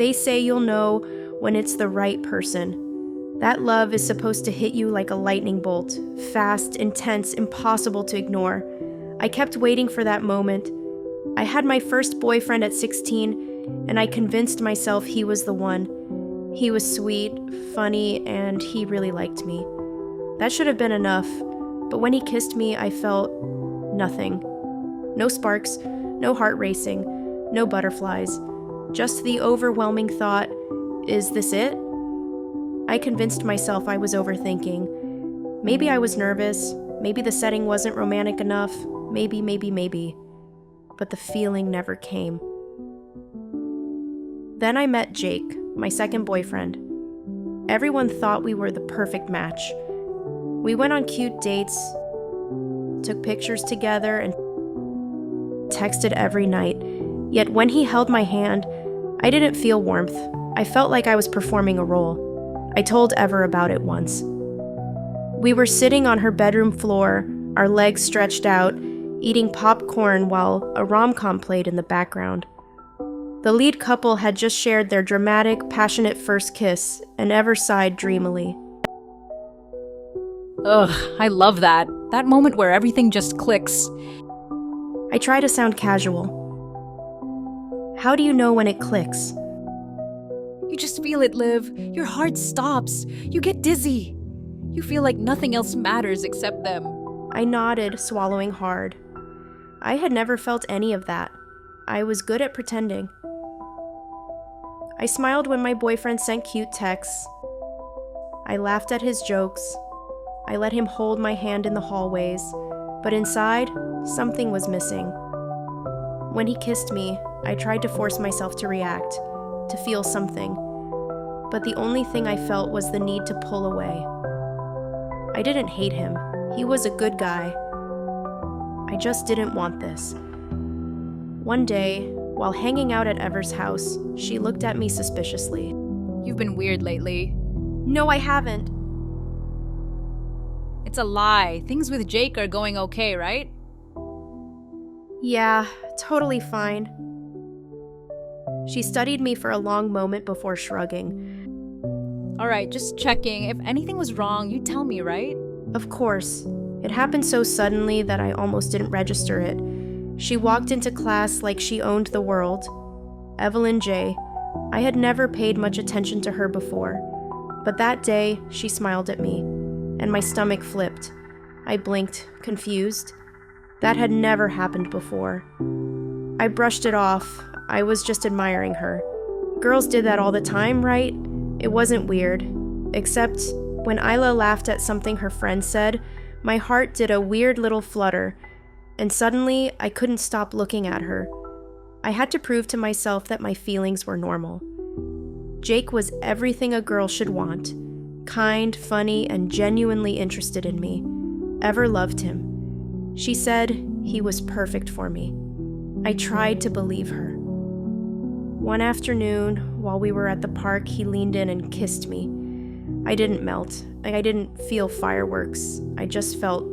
They say you'll know when it's the right person. That love is supposed to hit you like a lightning bolt, fast, intense, impossible to ignore. I kept waiting for that moment. I had my first boyfriend at 16, and I convinced myself he was the one. He was sweet, funny, and he really liked me. That should have been enough, but when he kissed me, I felt nothing. No sparks, no heart racing, no butterflies. Just the overwhelming thought, is this it? I convinced myself I was overthinking. Maybe I was nervous, maybe the setting wasn't romantic enough, maybe. But the feeling never came. Then I met Jake, my second boyfriend. Everyone thought we were the perfect match. We went on cute dates, took pictures together, and texted every night. Yet when he held my hand, I didn't feel warmth. I felt like I was performing a role. I told Ever about it once. We were sitting on her bedroom floor, our legs stretched out, eating popcorn while a rom-com played in the background. The lead couple had just shared their dramatic, passionate first kiss, and Ever sighed dreamily. Ugh, I love that. That moment where everything just clicks. I try to sound casual. How do you know when it clicks? You just feel it, Liv. Your heart stops. You get dizzy. You feel like nothing else matters except them. I nodded, swallowing hard. I had never felt any of that. I was good at pretending. I smiled when my boyfriend sent cute texts. I laughed at his jokes. I let him hold my hand in the hallways, but inside, something was missing. When he kissed me, I tried to force myself to react, to feel something, but the only thing I felt was the need to pull away. I didn't hate him. He was a good guy. I just didn't want this. One day, while hanging out at Ever's house, she looked at me suspiciously. You've been weird lately. No, I haven't. It's a lie. Things with Jake are going okay, right? Yeah, totally fine. She studied me for a long moment before shrugging. Alright, just checking. If anything was wrong, you'd tell me, right? Of course. It happened so suddenly that I almost didn't register it. She walked into class like she owned the world. Evelyn J. I had never paid much attention to her before, but that day she smiled at me, and my stomach flipped. I blinked, confused. That had never happened before. I brushed it off. I was just admiring her. Girls did that all the time, right? It wasn't weird. Except when Isla laughed at something her friend said, my heart did a weird little flutter, and suddenly I couldn't stop looking at her. I had to prove to myself that my feelings were normal. Jake was everything a girl should want. Kind, funny, and genuinely interested in me. Ever loved him. She said he was perfect for me. I tried to believe her. One afternoon, while we were at the park, he leaned in and kissed me. I didn't melt. I didn't feel fireworks. I just felt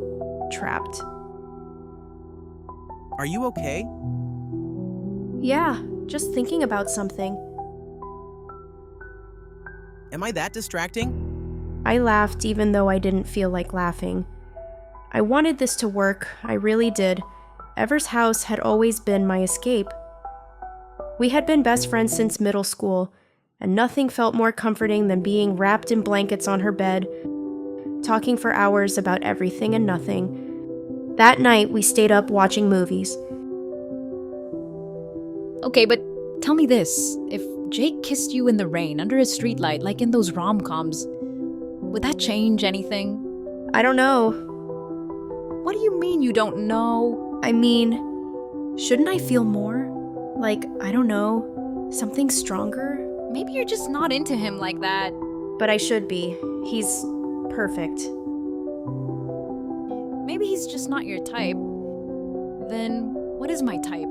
trapped. Are you okay? Yeah, just thinking about something. Am I that distracting? I laughed even though I didn't feel like laughing. I wanted this to work, I really did. Ever's house had always been my escape. We had been best friends since middle school, and nothing felt more comforting than being wrapped in blankets on her bed, talking for hours about everything and nothing. That night, we stayed up watching movies. Okay, but tell me this. If Jake kissed you in the rain under a streetlight like in those rom-coms, would that change anything? I don't know. What do you mean you don't know? I mean, shouldn't I feel more? Like, I don't know, something stronger? Maybe you're just not into him like that. But I should be. He's perfect. Maybe he's just not your type. Then what is my type?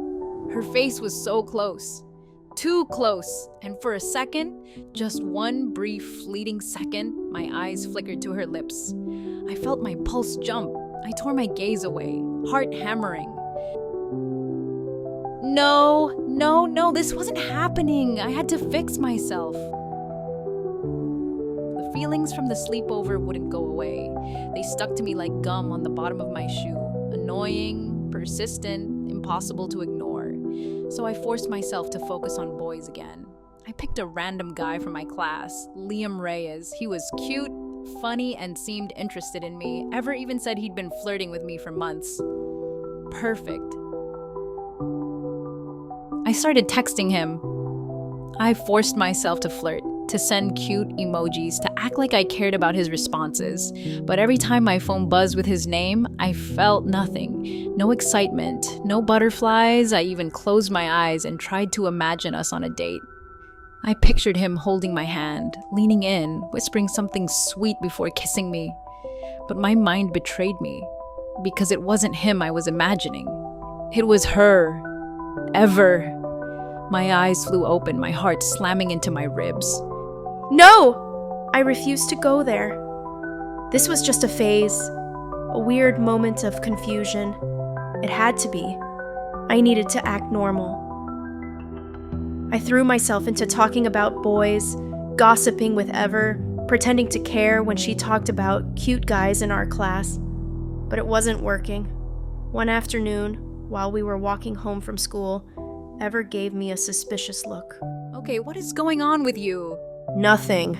Her face was so close. Too close. And for a second, just one brief, fleeting second, my eyes flickered to her lips. I felt my pulse jump. I tore my gaze away, heart hammering. No, No, this wasn't happening. I had to fix myself. The feelings from the sleepover wouldn't go away. They stuck to me like gum on the bottom of my shoe. Annoying, persistent, impossible to ignore. So I forced myself to focus on boys again. I picked a random guy from my class, Liam Reyes. He was cute, funny, and seemed interested in me. Ever even said he'd been flirting with me for months. Perfect. I started texting him. I forced myself to flirt, to send cute emojis, to act like I cared about his responses. But every time my phone buzzed with his name, I felt nothing. No excitement, no butterflies. I even closed my eyes and tried to imagine us on a date. I pictured him holding my hand, leaning in, whispering something sweet before kissing me. But my mind betrayed me, because it wasn't him I was imagining. It was her. Ever. My eyes flew open, my heart slamming into my ribs. No! I refused to go there. This was just a phase, a weird moment of confusion. It had to be. I needed to act normal. I threw myself into talking about boys, gossiping with Ever, pretending to care when she talked about cute guys in our class. But it wasn't working. One afternoon, while we were walking home from school, Ever gave me a suspicious look. Okay, what is going on with you? Nothing.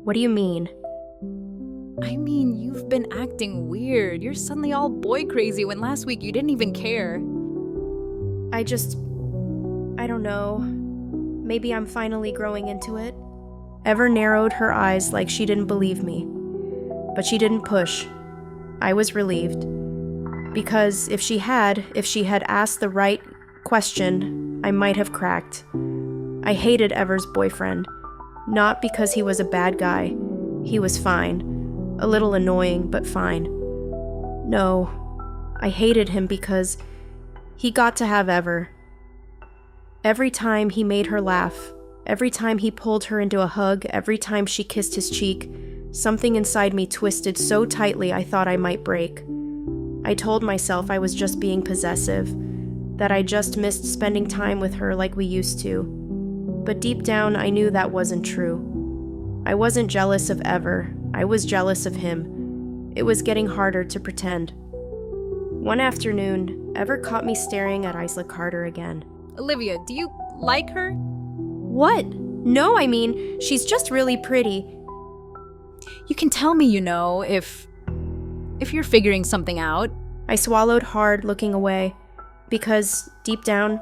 What do you mean? I mean, you've been acting weird. You're suddenly all boy crazy when last week you didn't even care. I don't know. Maybe I'm finally growing into it. Ever narrowed her eyes like she didn't believe me. But she didn't push. I was relieved. Because if she had asked the right question, I might have cracked. I hated Ever's boyfriend. Not because he was a bad guy. He was fine. A little annoying, but fine. No, I hated him because he got to have Ever. Every time he made her laugh, every time he pulled her into a hug, every time she kissed his cheek, something inside me twisted so tightly I thought I might break. I told myself I was just being possessive, that I just missed spending time with her like we used to. But deep down, I knew that wasn't true. I wasn't jealous of Ever. I was jealous of him. It was getting harder to pretend. One afternoon, Ever caught me staring at Isla Carter again. Olivia, do you like her? What? No, I mean, she's just really pretty. You can tell me, if you're figuring something out. I swallowed hard, looking away, because, deep down,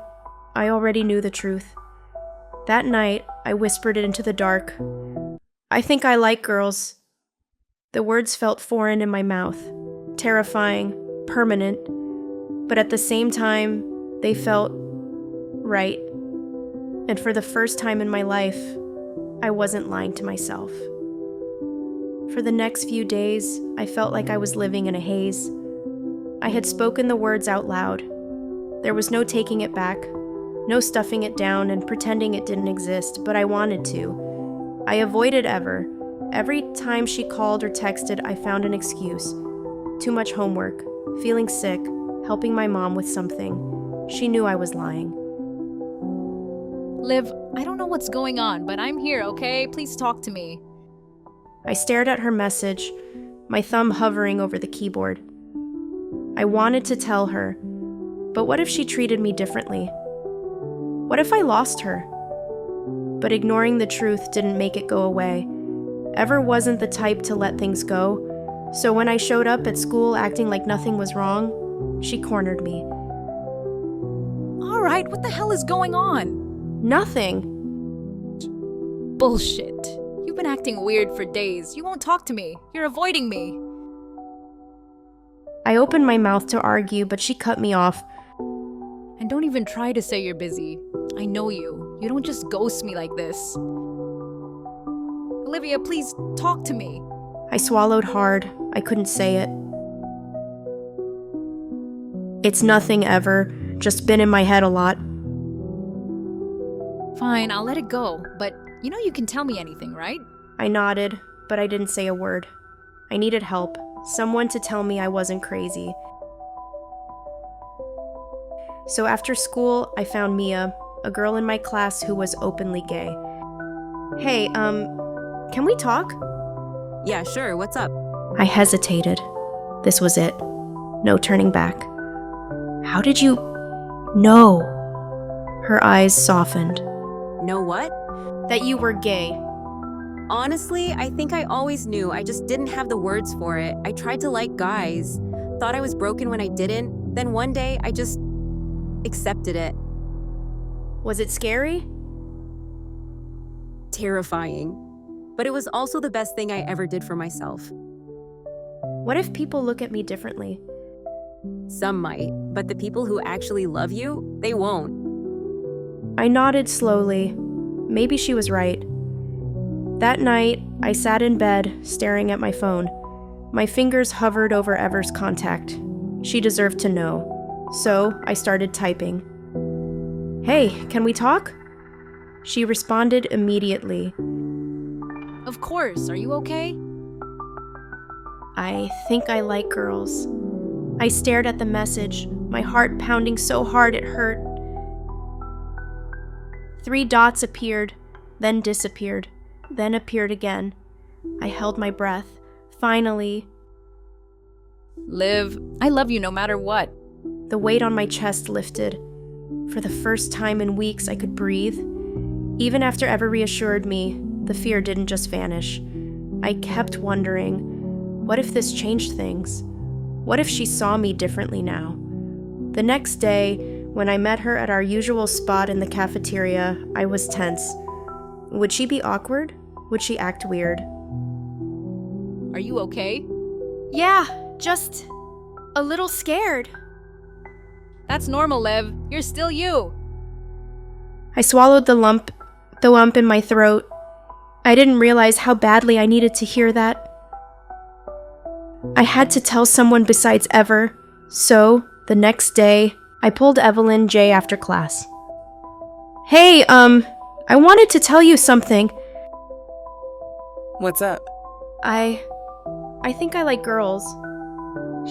I already knew the truth. That night, I whispered it into the dark. I think I like girls. The words felt foreign in my mouth, terrifying, permanent, but at the same time, they felt right. And for the first time in my life, I wasn't lying to myself. For the next few days, I felt like I was living in a haze. I had spoken the words out loud. There was no taking it back, no stuffing it down and pretending it didn't exist, but I wanted to. I avoided Ever. Every time she called or texted, I found an excuse. Too much homework, feeling sick, helping my mom with something. She knew I was lying. Liv, I don't know what's going on, but I'm here, okay? Please talk to me. I stared at her message, my thumb hovering over the keyboard. I wanted to tell her, but what if she treated me differently? What if I lost her? But ignoring the truth didn't make it go away. Ever wasn't the type to let things go, so when I showed up at school acting like nothing was wrong, she cornered me. All right, what the hell is going on? Nothing. Bullshit. You've been acting weird for days. You won't talk to me. You're avoiding me. I opened my mouth to argue, but she cut me off. And don't even try to say you're busy. I know you. You don't just ghost me like this. Olivia, please talk to me. I swallowed hard. I couldn't say it. It's nothing, Ever. Just been in my head a lot. Fine, I'll let it go. But you can tell me anything, right? I nodded, but I didn't say a word. I needed help. Someone to tell me I wasn't crazy. So after school, I found Mia. a girl in my class who was openly gay. Hey, can we talk? Yeah, sure, what's up? I hesitated. This was it. No turning back. How did you know? Her eyes softened. Know what? That you were gay. Honestly, I think I always knew, I just didn't have the words for it. I tried to like guys. Thought I was broken when I didn't. Then one day, I just accepted it. Was it scary? Terrifying. But it was also the best thing I ever did for myself. What if people look at me differently? Some might, but the people who actually love you, they won't. I nodded slowly. Maybe she was right. That night, I sat in bed, staring at my phone. My fingers hovered over Ever's contact. She deserved to know. So, I started typing. Hey, can we talk? She responded immediately. Of course, are you okay? I think I like girls. I stared at the message, my heart pounding so hard it hurt. 3 dots appeared, then disappeared, then appeared again. I held my breath. Finally, Liv, I love you no matter what. the weight on my chest lifted. For the first time in weeks, I could breathe. Even after Ever reassured me, the fear didn't just vanish. I kept wondering, what if this changed things? What if she saw me differently now? The next day, when I met her at our usual spot in the cafeteria, I was tense. Would she be awkward? Would she act weird? Are you okay? Yeah, just a little scared. That's normal, Liv. You're still you. I swallowed the lump in my throat. I didn't realize how badly I needed to hear that. I had to tell someone besides Ever, so the next day, I pulled Evelyn J after class. Hey, I wanted to tell you something. What's up? I think I like girls.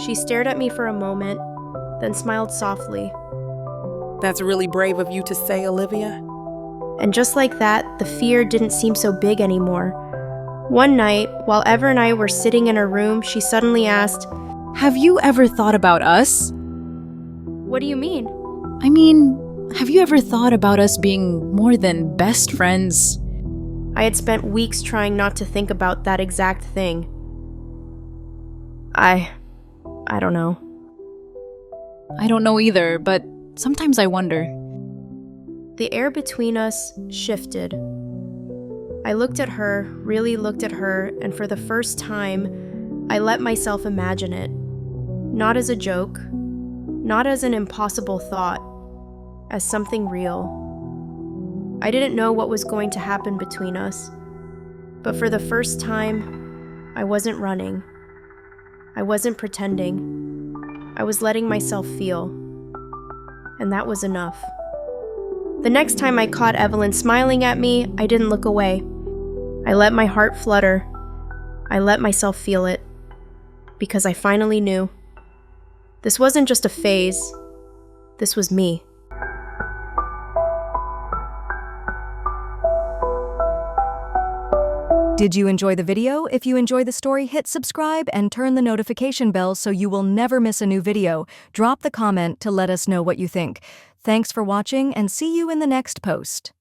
She stared at me for a moment, then smiled softly. That's really brave of you to say, Olivia. And just like that, the fear didn't seem so big anymore. One night, while Ever and I were sitting in her room, she suddenly asked, Have you ever thought about us? "What do you mean?" I mean, have you ever thought about us being more than best friends? I had spent weeks trying not to think about that exact thing. I don't know. I don't know either, but sometimes I wonder. The air between us shifted. I looked at her, really looked at her, and for the first time, I let myself imagine it. Not as a joke, not as an impossible thought, as something real. I didn't know what was going to happen between us, but for the first time, I wasn't running. I wasn't pretending. I was letting myself feel. And that was enough. The next time I caught Evelyn smiling at me, I didn't look away. I let my heart flutter. I let myself feel it. Because I finally knew. This wasn't just a phase. This was me. Did you enjoy the video? If you enjoy the story, hit subscribe and turn the notification bell so you will never miss a new video. Drop the comment to let us know what you think. Thanks for watching and see you in the next post.